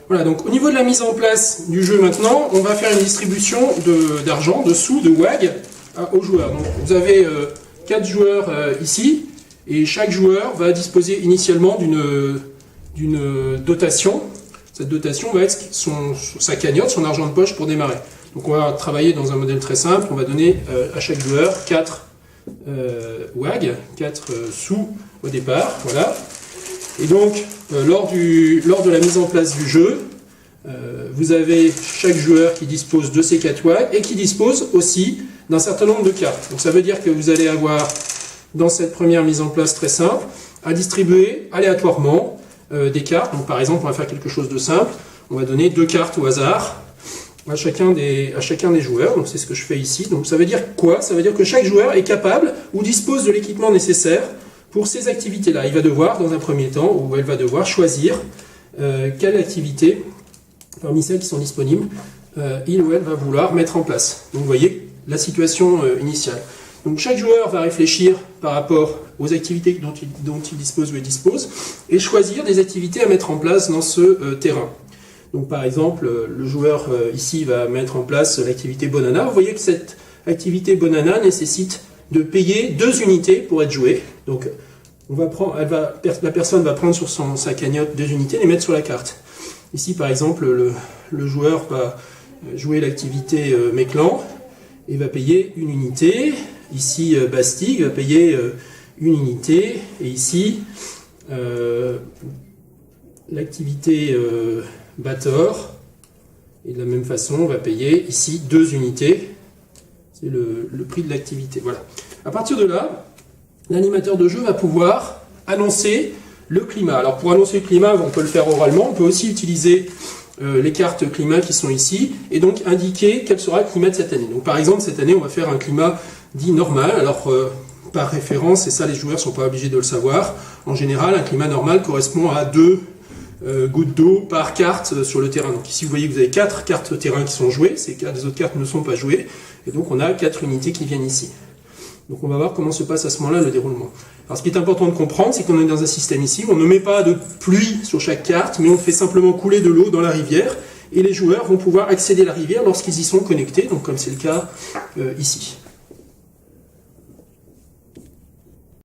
Voilà, donc au niveau de la mise en place du jeu maintenant, on va faire une distribution d'argent, de sous, de WAG aux joueurs. Donc vous avez 4 joueurs ici, et chaque joueur va disposer initialement d'une dotation. Cette dotation va être sa cagnotte, son argent de poche pour démarrer. Donc on va travailler dans un modèle très simple, on va donner à chaque joueur 4 WAG, 4 sous au départ, voilà. Et donc, lors de la mise en place du jeu, vous avez chaque joueur qui dispose de ces 4 WAG et qui dispose aussi d'un certain nombre de cartes. Donc ça veut dire que vous allez avoir, dans cette première mise en place très simple, à distribuer aléatoirement des cartes. Donc par exemple, on va faire quelque chose de simple, on va donner 2 cartes au hasard à chacun des joueurs. Donc c'est ce que je fais ici. Donc ça veut dire quoi? Ça veut dire que chaque joueur est capable ou dispose de l'équipement nécessaire pour ces activités-là. Il va devoir, dans un premier temps, ou elle va devoir choisir quelle activité, parmi celles qui sont disponibles, il ou elle va vouloir mettre en place. Donc vous voyez la situation initiale. Donc chaque joueur va réfléchir par rapport aux activités dont il dispose ou elle dispose, et choisir des activités à mettre en place dans ce terrain. Donc par exemple, le joueur ici va mettre en place l'activité Banana. Vous voyez que cette activité Banana nécessite de payer 2 unités pour être jouée. Donc la personne va prendre sur sa cagnotte 2 unités et les mettre sur la carte. Ici par exemple, le joueur va jouer l'activité Méclan et va payer 1 unité. Ici Bastille va payer 1 unité. Et ici l'activité Bator, et de la même façon on va payer ici 2 unités. C'est le prix de l'activité. Voilà. À partir de là, l'animateur de jeu va pouvoir annoncer le climat. Alors pour annoncer le climat, on peut le faire oralement, on peut aussi utiliser les cartes climat qui sont ici, et donc indiquer quel sera le climat de cette année. Donc par exemple, cette année, on va faire un climat dit normal. Alors par référence, et ça les joueurs ne sont pas obligés de le savoir, en général, un climat normal correspond à 2 gouttes d'eau par carte sur le terrain. Donc ici, vous voyez que vous avez 4 cartes terrain qui sont jouées, les autres cartes ne sont pas jouées, et donc on a 4 unités qui viennent ici. Donc on va voir comment se passe à ce moment-là le déroulement. Alors ce qui est important de comprendre, c'est qu'on est dans un système ici où on ne met pas de pluie sur chaque carte, mais on fait simplement couler de l'eau dans la rivière, et les joueurs vont pouvoir accéder à la rivière lorsqu'ils y sont connectés, donc comme c'est le cas ici.